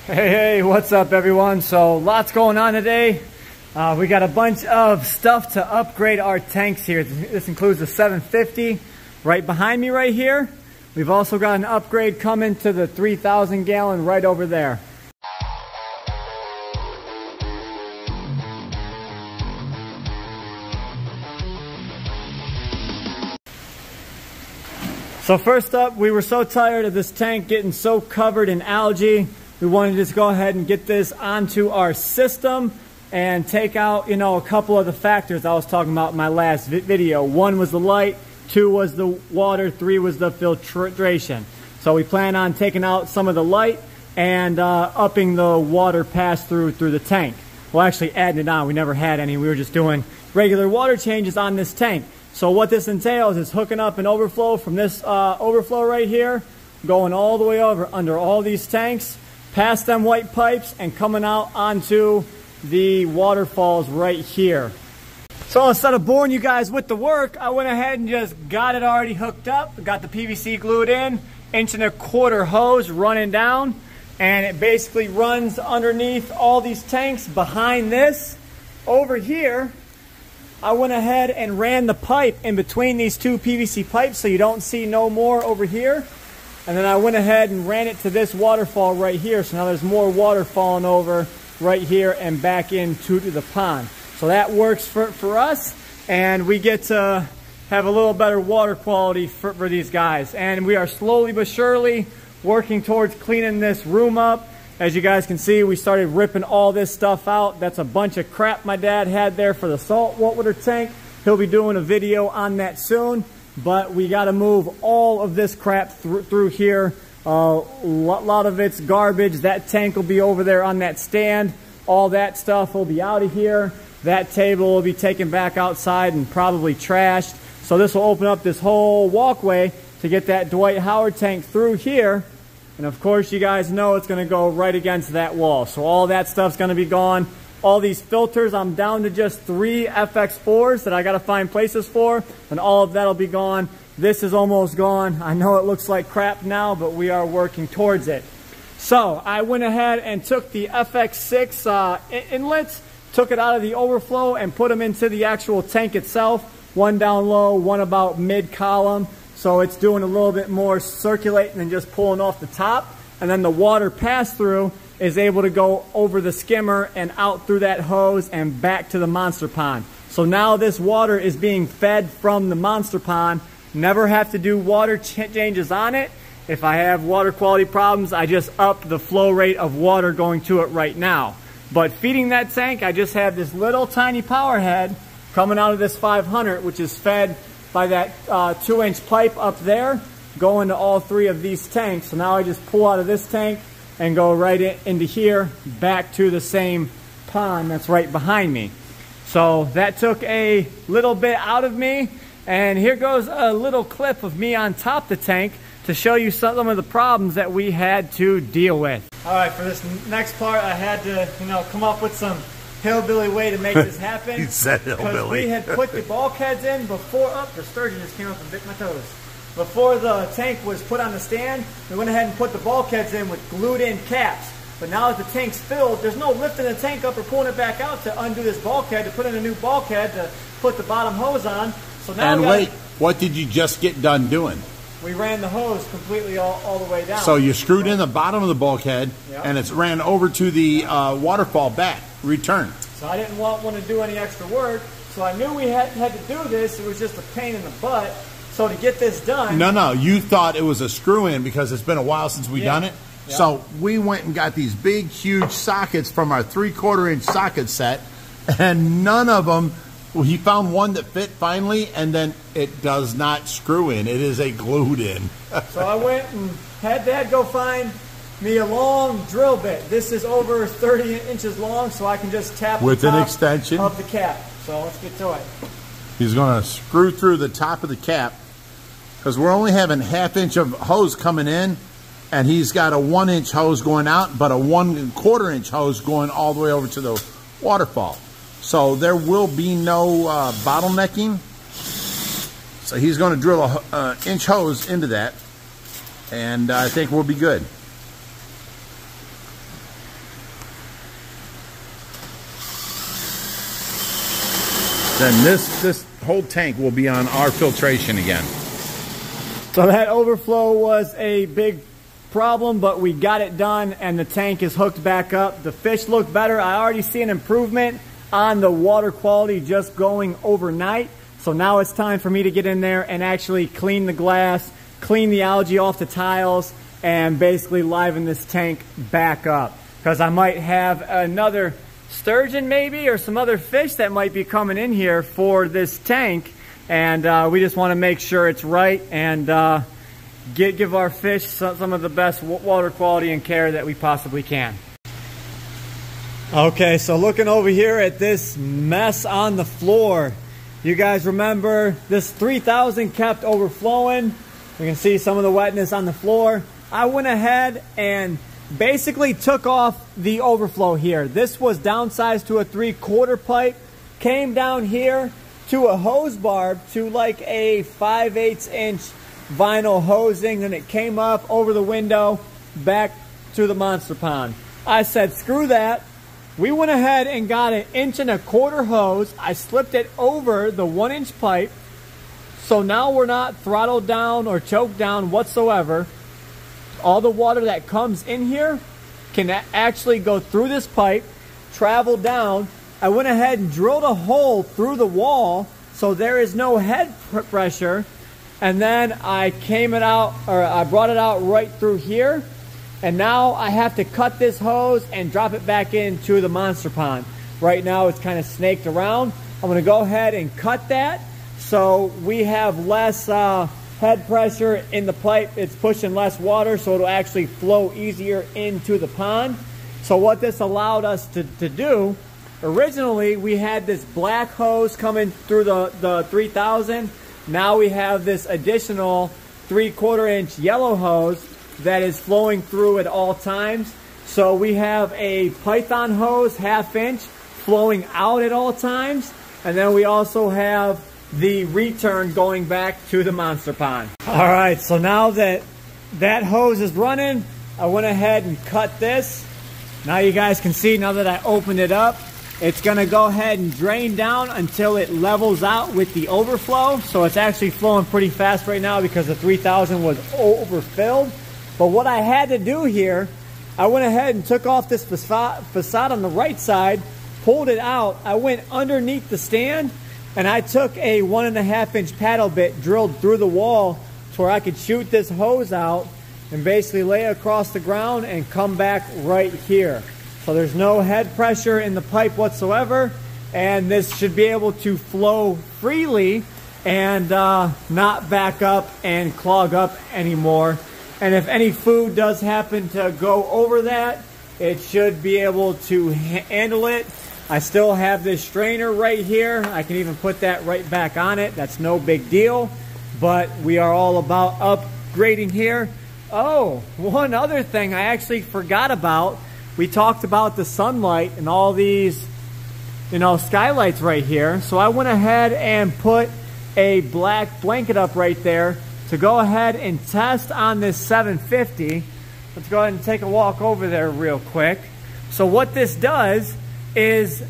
Hey, what's up everyone? So lots going on today. We got a bunch of stuff to upgrade our tanks here. This includes the 750 right behind me right here. We've also got an upgrade coming to the 3,000 gallon right over there. So first up, we were so tired of this tank getting so covered in algae. We wanted to just go ahead and get this onto our system and take out, a couple of the factors I was talking about in my last video. 1 was the light, 2 was the water, 3 was the filtration. So we plan on taking out some of the light and upping the water pass through the tank. Well, actually adding it on. We never had any. We were just doing regular water changes on this tank. So what this entails is hooking up an overflow from this overflow right here, going all the way over under all these tanks, past them white pipes, and coming out onto the waterfalls right here. So instead of boring you guys with the work, I went ahead and just got it already hooked up. Got the PVC glued in, 1.25 inch hose running down, and it basically runs underneath all these tanks. Behind this, over here, I went ahead and ran the pipe in between these two PVC pipes so you don't see no more over here. And then I went ahead and ran it to this waterfall right here. So now there's more water falling over right here and back into the pond. So that works for us, and we get to have a little better water quality for these guys. And we are slowly but surely working towards cleaning this room up. As you guys can see, we started ripping all this stuff out. That's a bunch of crap my dad had there for the saltwater tank. He'll be doing a video on that soon. But we got to move all of this crap through here. A lot of it's garbage. That tank will be over there on that stand. All that stuff will be out of here. That table will be taken back outside and probably trashed. So this will open up this whole walkway to get that Dwight Howard tank through here. And of course, you guys know it's going to go right against that wall. So all that stuff's going to be gone. All these filters, I'm down to just 3 FX4s that I got to find places for, and all of that will be gone. This is almost gone. I know it looks like crap now, but we are working towards it. So I went ahead and took the FX6 inlets, took it out of the overflow, and put them into the actual tank itself. One down low, one about mid-column. So it's doing a little bit more circulating than just pulling off the top. And then the water pass-through is able to go over the skimmer and out through that hose and back to the monster pond. So now this water is being fed from the monster pond. Never have to do water changes on it. If I have water quality problems, I just up the flow rate of water going to it right now. But feeding that tank, I just have this little tiny power head coming out of this 500, which is fed by that 2-inch pipe up there, going to all 3 of these tanks. So now I just pull out of this tank and go right into here, back to the same pond that's right behind me. So that took a little bit out of me, and here goes a little clip of me on top of the tank to show you some of the problems that we had to deal with. All right, for this next part, I had to, come up with some hillbilly way to make this happen. You said hillbilly. Because we had put the bulkheads in before, the sturgeon just came up and bit my toes. Before the tank was put on the stand, we went ahead and put the bulkheads in with glued in caps. But now that the tank's filled, there's no lifting the tank up or pulling it back out to undo this bulkhead, to put in a new bulkhead to put the bottom hose on. So now and wait, what did you just get done doing? We ran the hose completely all the way down. So you screwed in the bottom of the bulkhead, yep, and it's ran over to the waterfall back, return. So I didn't want to do any extra work, so I knew we had to do this. It was just a pain in the butt. So to get this done... No, you thought it was a screw-in because it's been a while since we done it. Yep. So we went and got these big, huge sockets from our 3/4 inch socket set, and none of them, well, he found one that fit finally, and then it does not screw in. It is a glued in. So I went and had Dad go find me a long drill bit. This is over 30 inches long, so I can just tap with the top an extension of the cap. So let's get to it. He's going to screw through the top of the cap, because we're only having 1/2 inch of hose coming in, and he's got a 1-inch hose going out, but a 1/4 inch hose going all the way over to the waterfall. So there will be no bottlenecking. So he's going to drill a inch hose into that, and I think we'll be good. then this whole tank will be on our filtration again. So that overflow was a big problem, but we got it done and the tank is hooked back up. The fish look better. I already see an improvement on the water quality just going overnight. So now it's time for me to get in there and actually clean the glass, clean the algae off the tiles, and basically liven this tank back up. Because I might have another sturgeon maybe, or some other fish that might be coming in here for this tank. And we just want to make sure it's right and give our fish some of the best water quality and care that we possibly can. Okay, so looking over here at this mess on the floor, you guys remember this 3000 kept overflowing. You can see some of the wetness on the floor. I went ahead and basically took off the overflow here. This was downsized to a 3/4 pipe, came down here to a hose barb to like a 5/8 inch vinyl hosing, and it came up over the window back to the monster pond. I said screw that. We went ahead and got an 1.25 inch hose. I slipped it over the 1-inch pipe, so now we're not throttled down or choked down whatsoever. All the water that comes in here can actually go through this pipe, travel down. I went ahead and drilled a hole through the wall so there is no head pressure, and then I brought it out right through here. And now I have to cut this hose and drop it back into the monster pond. Right now it's kind of snaked around. I'm going to go ahead and cut that so we have less head pressure in the pipe. It's pushing less water, so it'll actually flow easier into the pond. So what this allowed us to do, originally we had this black hose coming through the 3000. Now we have this additional 3/4 inch yellow hose that is flowing through at all times. So we have a python hose 1/2 inch flowing out at all times, and then we also have the return going back to the monster pond. All right, so now that that hose is running, I went ahead and cut this. Now you guys can see, now that I opened it up, it's gonna go ahead and drain down until it levels out with the overflow. So it's actually flowing pretty fast right now because the 3000 was overfilled. But what I had to do here, I went ahead and took off this facade on the right side, pulled it out. I went underneath the stand and I took a 1.5 inch paddle bit, drilled through the wall to where I could shoot this hose out and basically lay it across the ground and come back right here. So there's no head pressure in the pipe whatsoever, and this should be able to flow freely and not back up and clog up anymore. And if any food does happen to go over that, it should be able to handle it. I still have this strainer right here. I can even put that right back on it. That's no big deal. But we are all about upgrading here. Oh, one other thing I actually forgot about. We talked about the sunlight and all these, skylights right here. So I went ahead and put a black blanket up right there to go ahead and test on this 750. Let's go ahead and take a walk over there real quick. So what this does is,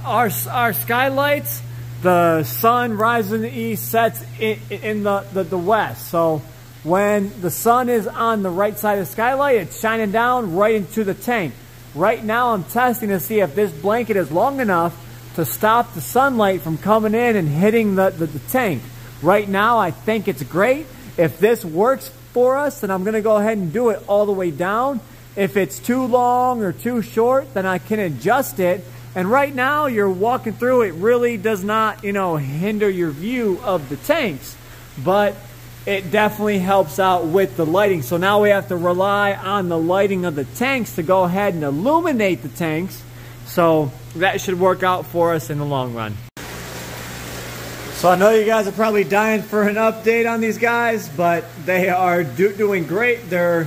our skylights, the sun rises in the east, sets in the west. So when the sun is on the right side of the skylight, it's shining down right into the tank. Right now I'm testing to see if this blanket is long enough to stop the sunlight from coming in and hitting the tank. Right now, I think it's great. If this works for us, then I'm going to go ahead and do it all the way down. If it's too long or too short, then I can adjust it. And right now, you're walking through, it really does not, hinder your view of the tanks. But it definitely helps out with the lighting. So now we have to rely on the lighting of the tanks to go ahead and illuminate the tanks. So that should work out for us in the long run. So I know you guys are probably dying for an update on these guys, but they are doing great. They're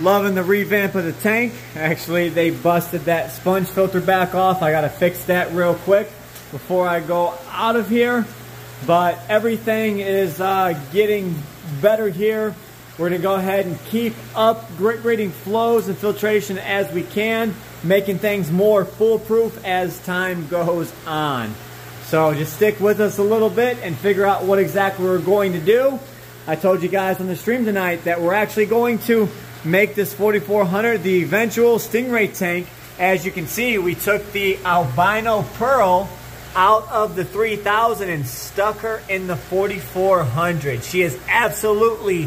loving the revamp of the tank. Actually, they busted that sponge filter back off. I gotta fix that real quick before I go out of here. But everything is getting better here. We're gonna go ahead and keep upgrading flows and filtration as we can, making things more foolproof as time goes on. So just stick with us a little bit and figure out what exactly we're going to do. I told you guys on the stream tonight that we're actually going to make this 4400 the eventual stingray tank. As you can see, we took the albino pearl out of the 3000 and stuck her in the 4400. She is absolutely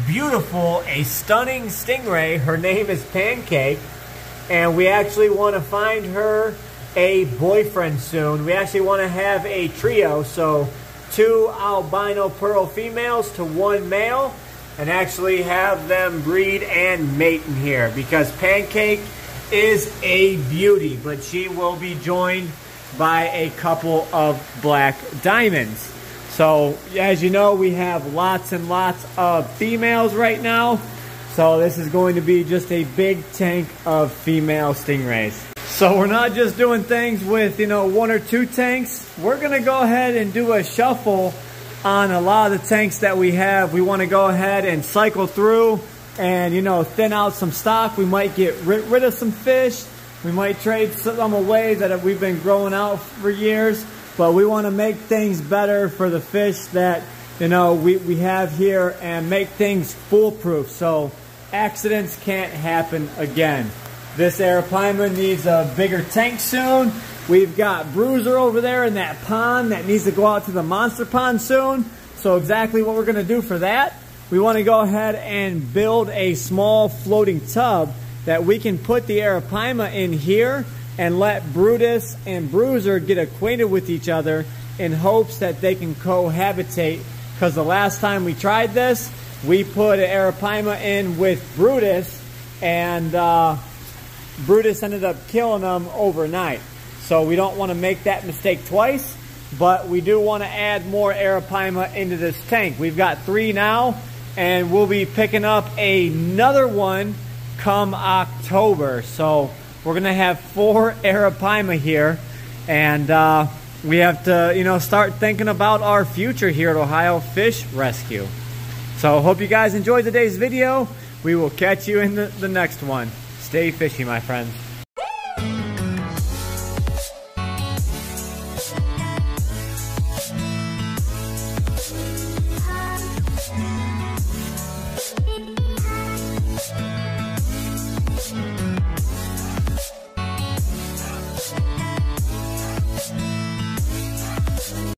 beautiful, a stunning stingray. Her name is Pancake, and we actually want to find her a boyfriend soon. We actually want to have a trio, so 2 albino pearl females to 1 male, and actually have them breed and mate in here, because Pancake is a beauty, but she will be joined by a couple of black diamonds. So as you know, we have lots and lots of females right now, so this is going to be just a big tank of female stingrays. So we're not just doing things with, you know, 1 or 2 tanks. We're gonna go ahead and do a shuffle on a lot of the tanks that we have. We want to go ahead and cycle through and, you know, thin out some stock. We might get rid of some fish. We might trade some away that we've been growing out for years, but we want to make things better for the fish that, you know, we have here, and make things foolproof so accidents can't happen again. This arapaima needs a bigger tank soon. We've got Bruiser over there in that pond that needs to go out to the monster pond soon. So exactly what we're going to do for that, we want to go ahead and build a small floating tub that we can put the arapaima in here and let Brutus and Bruiser get acquainted with each other in hopes that they can cohabitate. Because the last time we tried this, we put an arapaima in with Brutus, and Brutus ended up killing them overnight. So we don't want to make that mistake twice, but we do want to add more arapaima into this tank. We've got 3 now, and we'll be picking up another one come October. So we're going to have 4 arapaima here, and we have to, you know, start thinking about our future here at Ohio Fish Rescue. So hope you guys enjoyed today's video. We will catch you in the next one. Stay fishy, my friends.